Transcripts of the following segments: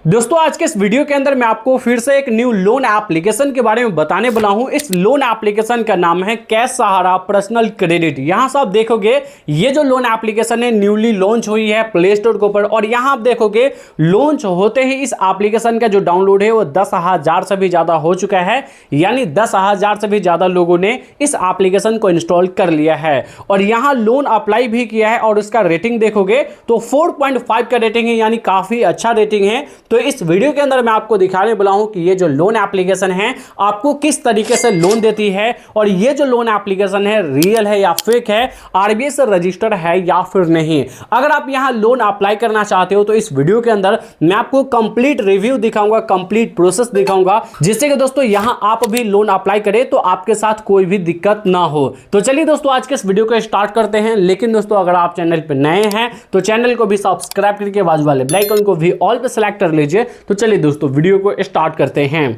दोस्तों आज के इस वीडियो के अंदर मैं आपको फिर से एक न्यू लोन एप्लीकेशन के बारे में बताने वाला हूं। इस लोन एप्लीकेशन का नाम है कैश सहारा पर्सनल क्रेडिट। यहां से आप देखोगे ये जो लोन एप्लीकेशन है न्यूली लॉन्च हुई है प्ले स्टोर के ऊपर और यहां आप देखोगे लॉन्च होते ही इस एप्लीकेशन का जो डाउनलोड है वो 10,000 से भी ज्यादा हो चुका है। यानी 10,000 से भी ज्यादा लोगों ने इस एप्लीकेशन को इंस्टॉल कर लिया है और यहां लोन अप्लाई भी किया है और इसका रेटिंग देखोगे तो 4.5 का रेटिंग है, यानी काफी अच्छा रेटिंग है। तो इस वीडियो के अंदर मैं आपको दिखाने वाला हूं कि ये जो लोन एप्लीकेशन है आपको किस तरीके से लोन देती है और ये जो लोन एप्लीकेशन है रियल है या फेक है, आरबीआई से रजिस्टर्ड है या फिर नहीं। अगर आप यहां लोन अप्लाई करना चाहते हो तो इस वीडियो के अंदर मैं आपको कंप्लीट रिव्यू दिखाऊंगा, कंप्लीट प्रोसेस दिखाऊंगा, जिससे कि दोस्तों यहां आप भी लोन अप्लाई करें तो आपके साथ कोई भी दिक्कत ना हो। तो चलिए दोस्तों आज के इस वीडियो को स्टार्ट करते हैं। लेकिन दोस्तों अगर आप चैनल पर नए हैं तो चैनल को भी सब्सक्राइब करके बाजू वाले बेल आइकन को भी ऑल पे सेलेक्ट कर लीजिए। तो चलिए दोस्तों वीडियो को स्टार्ट करते हैं।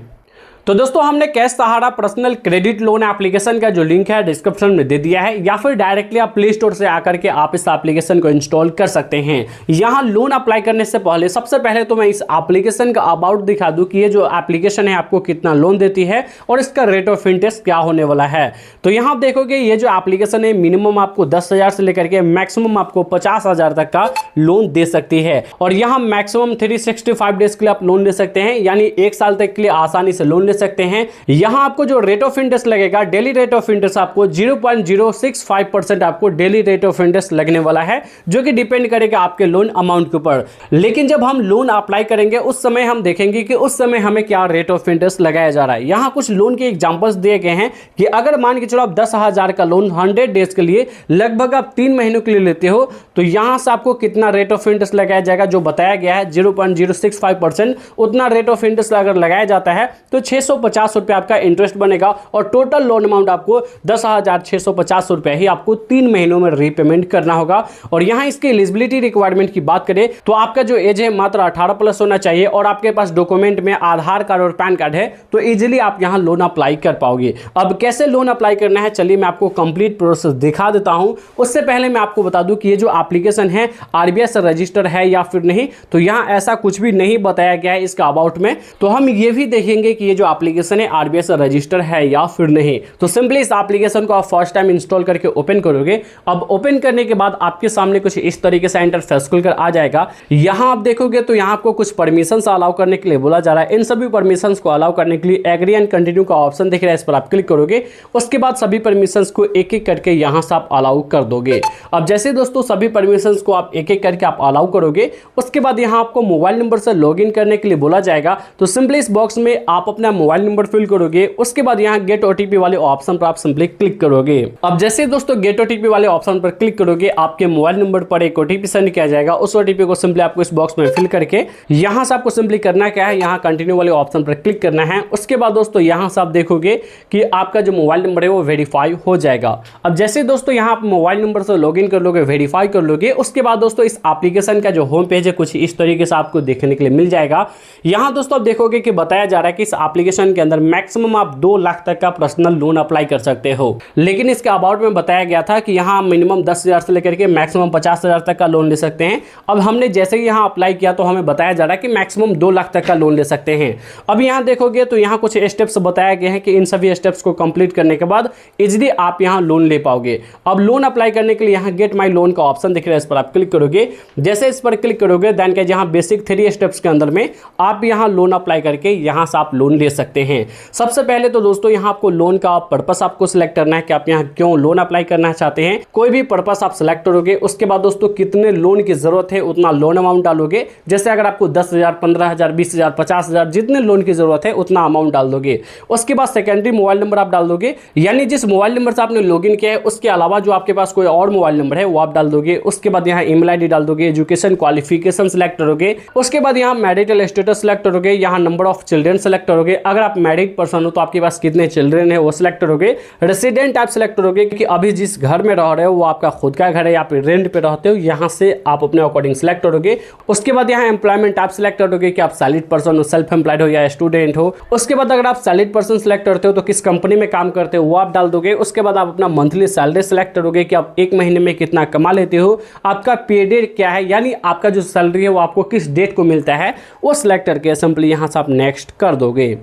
तो दोस्तों हमने कैश सहारा पर्सनल क्रेडिट लोन एप्लीकेशन का जो लिंक है डिस्क्रिप्शन में दे दिया है, या फिर डायरेक्टली आप प्ले स्टोर से आकर के आप इस एप्लीकेशन को इंस्टॉल कर सकते हैं। यहां लोन अप्लाई करने से पहले सबसे पहले तो मैं इस एप्लीकेशन का अबाउट दिखा दूं कि ये जो एप्लीकेशन है आपको कितना लोन देती है और इसका रेट ऑफ इंटरेस्ट क्या होने वाला है। तो यहां आप देखोगे ये जो एप्लीकेशन है मिनिमम आपको 10,000 से लेकर के मैक्सिमम आपको 50,000 तक का लोन दे सकती है और यहां मैक्सिमम 365 डेज के लिए आप लोन ले सकते हैं, यानी 1 साल तक के लिए आसानी से लोन सकते हैं। यहां आपको जो रेट ऑफ इंटरेस्ट लगेगा, डेली रेट ऑफ इंटरेस्ट आपको 0.065% आपको डेली रेट ऑफ इंटरेस्ट लगने वाला है, जो कि डिपेंड करेगा आपके लोन अमाउंट के ऊपर। लेकिन जब हम लोन अप्लाई करेंगे उस समय हम देखेंगे कि उस समय हमें क्या रेट ऑफ इंटरेस्ट लगाया जा रहा है। यहां कुछ लोन के एग्जांपल्स दिए गए हैं कि अगर मान के चलो आप 10,000 का लोन 100 डेज के लिए लगभग आप 3 महीनों के लिए लेते हो तो यहां से आपको कितना रेट ऑफ इंटरेस्ट लगाया जाएगा, जो बताया गया है 0.065%। उतना रेट ऑफ इंटरेस्ट अगर लगाया जाता है तो 650 रुपए आपका इंटरेस्ट बनेगा और टोटल लोन अमाउंट आपको 10,650 रुपए ही आपको 3 महीनों में रीपेमेंट करना होगा। और यहां इसके एलिजिबिलिटी रिक्वायरमेंट की बात करें तो आपका जो एज है मात्र 18 प्लस होना चाहिए और आपके पास डॉक्यूमेंट में आधार कार्ड और पैन कार्ड है तो इजीली आप यहां लोन अप्लाई कर पाओगे। अब कैसे लोन अप्लाई करना है चलिए मैं आपको कंप्लीट प्रोसेस दिखा देता हूं। उससे पहले मैं आपको बता दूं कि ये जो एप्लीकेशन है आरबीआई से रजिस्टर है या फिर नहीं, तो यहां ऐसा कुछ भी नहीं बताया गया है इसका अबाउट में। तो हम ये भी देखेंगे कि ये जो एप्लीकेशन आरबीआई से रजिस्टर है या फिर नहीं। तो सिंपली इस एप्लीकेशन को आप फर्स्ट टाइम इंस्टॉल करके ओपन करोगे। अब ओपन करने के बाद आपके सामने कुछ इस तरीके से इंटरफेस खुलकर आ जाएगा। यहां आप देखोगे तो यहां आपको कुछ परमिशंस अलाउ करने के लिए बोला जा रहा है। इन सभी परमिशंस को अलाउ करने के लिए एग्री एंड कंटिन्यू का ऑप्शन दिख रहा है, इस पर आप क्लिक करोगे। उसके बाद सभी परमिशंस को एक एक करके यहां से आप अलाउ कर दोगे। अब जैसे दोस्तों सभी परमिशंस को आप एक एक करके आप अलाउ करोगे उसके बाद यहां आपको मोबाइल नंबर से लॉगिन करने के लिए बोला जाएगा। तो सिंपली इस बॉक्स में आप अपना मोबाइल नंबर फिल करोगे। उसके बाद यहां गेट ओटीपी वाले ऑप्शन पर आप सिंपली क्लिक करोगे। अब जैसे दोस्तों गेट ओटीपी वाले ऑप्शन पर क्लिक करोगे आपके मोबाइल नंबर पर एक ओटीपी सेंड किया जाएगा। उस ओटीपी को सिंपली आपको इस बॉक्स में फिल करके यहां से आपको सिंपली करना क्या है, यहां कंटिन्यू वाले ऑप्शन पर क्लिक करना है। उसके बाद दोस्तों यहां से आप देखोगे कि आपका जो मोबाइल नंबर है वो वेरीफाई हो जाएगा। अब जैसे दोस्तों यहां आप मोबाइल नंबर से लॉगिन कर लोगे, वेरीफाई कर लोगे, उसके बाद दोस्तों इस एप्लीकेशन का जो होम पेज है कुछ इस तरीके से आपको देखने के लिए मिल जाएगा। यहां दोस्तों आप देखोगे कि बताया जा रहा है कि इस एप्लीकेशन के अंदर मैक्सिमम आप 2 लाख तक का पर्सनल लोन अप्लाई कर सकते हो। लेकिन इसके अबाउट में बताया गया था कि यहां मिनिमम 10,000 से लेकर के मैक्सिमम 50,000 तक का लोन ले सकते हैं। अब हमने जैसे ही यहां अप्लाई किया तो हमें बताया जा रहा है कि मैक्सिमम 2 लाख तक का लोन ले सकते हैं। अब यहां देखोगे तो यहां कुछ स्टेप्स बताया गए हैं कि इन सभी स्टेप्स को कंप्लीट करने के बाद इजीली आप यहां लोन ले पाओगे। अब लोन अप्लाई करने के लिए यहां गेट माई लोन का ऑप्शन दिख रहा है, इस पर आप क्लिक करोगे। जैसे इस पर क्लिक करोगे देन के जहां बेसिक 3 स्टेप्स के अंदर में आप यहां लोन अप्लाई करके यहां से आप लोन ले सकते हैं। सबसे पहले तो दोस्तों यहां आपको लोन का पर्पस आपको सिलेक्ट करना है कि आप यहां क्यों लोन अप्लाई करना चाहते हैं। कोई भी पर्पस आप सिलेक्ट करोगे उसके बाद दोस्तों कितने लोन की जरूरत है उतना लोन अमाउंट डालोगे। जैसे अगर आपको 10,000, 15,000, 20,000, 50,000 जितने लोन की जरूरत है उतना अमाउंट डाल दोगे। उसके बाद सेकेंडरी मोबाइल नंबर आप डाल दोगे, यानी जिस मोबाइल नंबर से आपने लॉगिन किया है उसके अलावा जो आपके पास कोई और मोबाइल नंबर है वो आप डाल दोगे। उसके बाद यहाँ ईमेल आईडी डाल दोगे, एजुकेशन क्वालिफिकेशन सिलेक्ट करोगे। उसके बाद यहाँ मैरिटल स्टेटस सिलेक्ट करोगे, यहाँ नंबर ऑफ चिल्ड्रन सेलेक्ट करोगे, अगर आप मैरिड पर्सन हो तो आपके पास कितने चिल्ड्रन है वो सिलेक्ट करोगे। रेसिडेंट टाइप सिलेक्ट करोगे कि अभी जिस घर में रह रहे हो वो आपका खुद का घर है या फिर रेंट पे रहते हो, यहाँ से आप अपने अकॉर्डिंग सिलेक्ट करोगे। उसके बाद यहाँ एम्प्लॉयमेंट टाइप सिलेक्ट करोगे कि आप सैलरीड पर्सन हो, सेल्फ एम्प्लॉयड हो या स्टूडेंट हो। उसके बाद अगर आप सैलरीड पर्सन सिलेक्ट करते हो तो किस कंपनी में काम करते हो वो आप डाल दोगे। उसके बाद आप अपना मंथली सैलरी सिलेक्ट करोगे कि आप एक महीने में कितना कमा लेते हो, आपका पे डेट क्या है, यानी आपका जो सैलरी है वो आपको किस डेट को मिलता है वो सिलेक्ट करके सिंपली यहाँ से आप नेक्स्ट कर दोगे।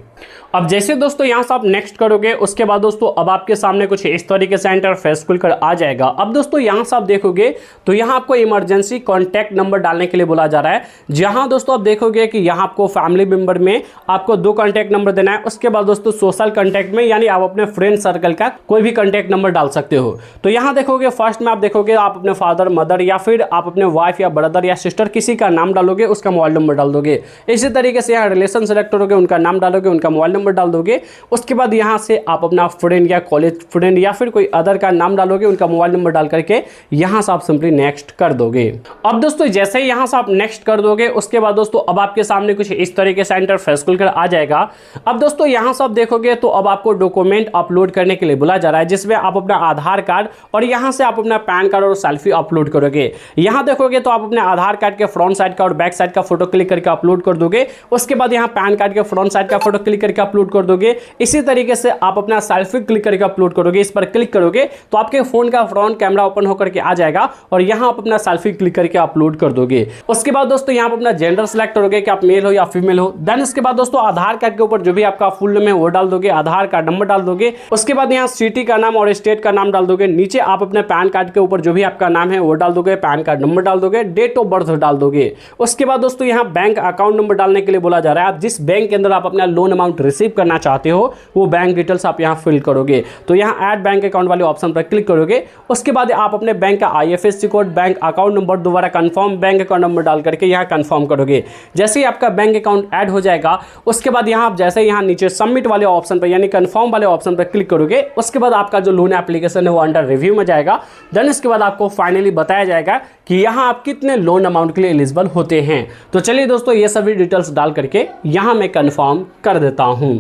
अब जैसे दोस्तों यहाँ से आप नेक्स्ट करोगे उसके बाद दोस्तों अब आपके सामने कुछ इस तरीके से इंटरफेस खुलकर आ जाएगा। अब दोस्तों यहाँ से आप देखोगे तो यहाँ आपको इमरजेंसी कॉन्टैक्ट नंबर डालने के लिए बोला जा रहा है, जहाँ दोस्तों आप देखोगे कि यहाँ आपको फैमिली मेंबर में आपको 2 कॉन्टैक्ट नंबर देना है। उसके बाद दोस्तों सोशल कॉन्टैक्ट में यानी आप अपने फ्रेंड सर्कल का कोई भी कॉन्टैक्ट नंबर डाल सकते हो। तो यहाँ देखोगे फर्स्ट में आप देखोगे आप अपने फादर मदर या फिर आप अपने वाइफ या ब्रदर या सिस्टर किसी का नाम डालोगे, उसका मोबाइल नंबर डाल दोगे। इसी तरीके से यहाँ रिलेशन सेलेक्ट करोगे, उनका नाम डालोगे, उनका मोबाइल नंबर डाल दोगे। उसके बाद यहाँ से आप अपना फ्रेंड या कॉलेज फ्रेंड या फिर कोई अदर का नाम डालोगे, उनका मोबाइल नंबर डाल करके यहाँ से आप सिंपली नेक्स्ट कर दोगे। अब दोस्तों जैसे ही यहाँ से आप नेक्स्ट कर दोगे उसके बाद दोस्तों अब आपके सामने कुछ इस तरीके से इंटरफेस खुलकर आ जाएगा। अब दोस्तों यहाँ से आप देखोगे तो अब आपको डॉक्यूमेंट अपलोड करने के लिए बोला जा रहा है, जिसमें आप अपना आधार कार्ड और यहाँ से आप अपना पैन कार्ड और सेल्फी अपलोड करोगे। यहाँ देखोगे तो आप अपने आधार कार्ड के फ्रंट साइड का और बैक साइड का फोटो क्लिक करके अपलोड कर दोगे। उसके बाद यहाँ पैन कार्ड के फ्रंट साइड का फोटो क्लिक करके अपलोड कर दोगे। इसी तरीके से आप अपना सेल्फी क्लिक करके अपलोड करोगे। इस पर क्लिक करोगे तो आपके फोन का फ्रंट कैमरा ओपन होकर के आ जाएगा और यहाँ आप अपना सेल्फी क्लिक करके अपलोड कर दोगे। उसके बाद दोस्तों यहाँ आप अपना जेंडर सेलेक्ट करोगे कि आप मेल हो या फीमेल हो। देन उसके बाद दोस्तों आधार कार्ड के ऊपर जो भी आपका फुल नेम है वो डाल दोगे, आधार कार्ड नंबर डाल दोगे। उसके बाद यहाँ सिटी का नाम और स्टेट का नाम डाल दोगे। नीचे आप अपने पैन कार्ड के ऊपर जो भी आपका नाम है वो डाल दोगे, पैन कार्ड नंबर डाल दोगे, डेट ऑफ बर्थ डाल दोगे। उसके बाद दोस्तों यहाँ बैंक अकाउंट नंबर डालने के लिए बोला जा रहा है। आप जिस बैंक के अंदर आप अपना लोन अमाउंट रिसीव करना चाहते हो वो बैंक डिटेल्स आप यहाँ फिल करोगे। तो यहाँ ऐड बैंक अकाउंट वाले ऑप्शन पर क्लिक करोगे। उसके बाद आप अपने बैंक का IFSC code, bank account number, दोबारा कंफर्म बैंक अकाउंट नंबर डाल करके यहाँ कंफर्म करोगे। जैसे ही आपका बैंक अकाउंट ऐड हो जाएगा उसके बाद यहाँ आप जैसे यहाँ नीचे सबमिट वाले ऑप्शन पर यानी कंफर्म वाले ऑप्शन पर क्लिक करोगे। उसके बाद आपका जो लोन एप्लीकेशन है वो अंडर रिव्यू में जाएगा। देन इसके बाद आपको फाइनली बताया जाएगा कि यहाँ आप कितने लोन अमाउंट के लिए एलिजिबल होते हैं। तो चलिए दोस्तों ये सभी डिटेल्स डाल करके यहाँ मैं कंफर्म कर देता हूँ।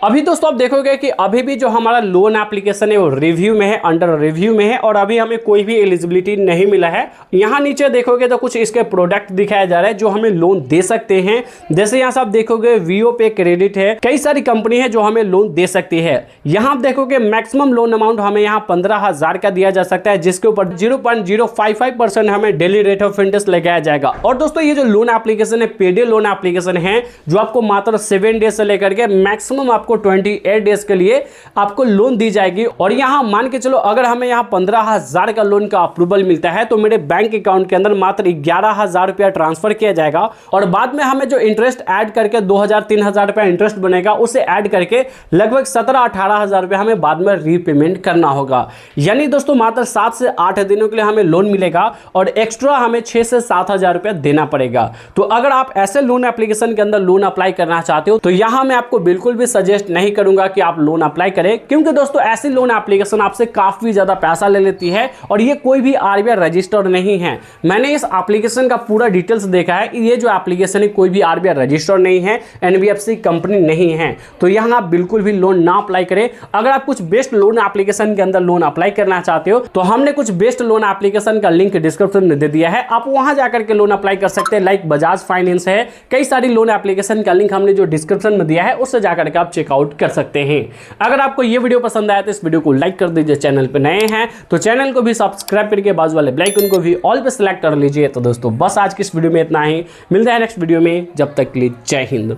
अभी दोस्तों आप देखोगे कि अभी भी जो हमारा लोन एप्लीकेशन है वो रिव्यू में है, अंडर रिव्यू में है और अभी हमें कोई भी एलिजिबिलिटी नहीं मिला है। यहाँ नीचे देखोगे तो कुछ इसके प्रोडक्ट दिखाया जा रहा है जो हमें लोन दे सकते हैं। जैसे यहाँ से आप देखोगे वीओ पे क्रेडिट है, कई सारी कंपनी है जो हमें लोन दे सकती है। यहाँ आप देखोगे मैक्सिमम लोन अमाउंट हमें यहाँ 15,000 का दिया जा सकता है, जिसके ऊपर 0.055% हमें डेली रेट ऑफ इंटरेस्ट लगाया जाएगा। और दोस्तों ये जो लोन एप्लीकेशन है पेडे लोन एप्लीकेशन है जो आपको मात्र 7 डेज से लेकर के मैक्सिमम आपको 28 डेज के लिए आपको लोन दी जाएगी। और यहां मान के चलो अगर हमें यहां 15,000 का लोन का अप्रूवल मिलता है तो मेरे बैंक अकाउंट के अंदर मात्र 11,000 रुपया ट्रांसफर किया जाएगा और बाद में हमें जो इंटरेस्ट ऐड करके 2,000-3,000 रुपया इंटरेस्ट बनेगा उसे ऐड करके लगभग 17,000-18,000 रुपया हमें बाद में रीपेमेंट करना होगा। यानी दोस्तों मात्र 7 से 8 दिनों के लिए हमें लोन मिलेगा और एक्स्ट्रा हमें 6 से 7,000 रुपया देना पड़ेगा। तो अगर आप ऐसे लोन एप्लीकेशन के अंदर लोन अप्लाई करना चाहते हो तो यहां मैं आपको बिल्कुल भी सजेस्ट नहीं करूंगा कि आप लोन अप्लाई करें, क्योंकि दोस्तों ऐसी लोन एप्लीकेशन आपसे काफी ज्यादा पैसा ले लेती है और ये कोई भी RBI रजिस्टर्ड नहीं है। मैंने इस एप्लीकेशन का पूरा डिटेल्स देखा है, ये जो एप्लीकेशन है कोई भी RBI रजिस्टर्ड नहीं है, NBFC कंपनी नहीं है। तो यहां आप बिल्कुल भी लोन ना अप्लाई करें। अगर आप कुछ बेस्ट लोन एप्लीकेशन के अंदर लोन अप्लाई करना चाहते हो तो हमने कुछ बेस्ट लोन एप्लीकेशन का लिंक डिस्क्रिप्शन में दे दिया है, आप वहां जाकर के लोन अप्लाई कर सकते हैं। लाइक बजाज फाइनेंस है, कई सारी लोन एप्लीकेशन का लिंक हमने जो डिस्क्रिप्शन में दिया है उससे जाकर के आप चेकआउट कर सकते हैं। अगर आपको यह वीडियो पसंद आया तो इस वीडियो को लाइक कर दीजिए। चैनल पे नए हैं तो चैनल को भी सब्सक्राइब करके बाजू वाले बेल आइकन को भी ऑल पे सिलेक्ट कर लीजिए। तो दोस्तों बस आज की इस वीडियो में इतना ही, मिलते हैं नेक्स्ट वीडियो में, जब तक के लिए जय हिंद।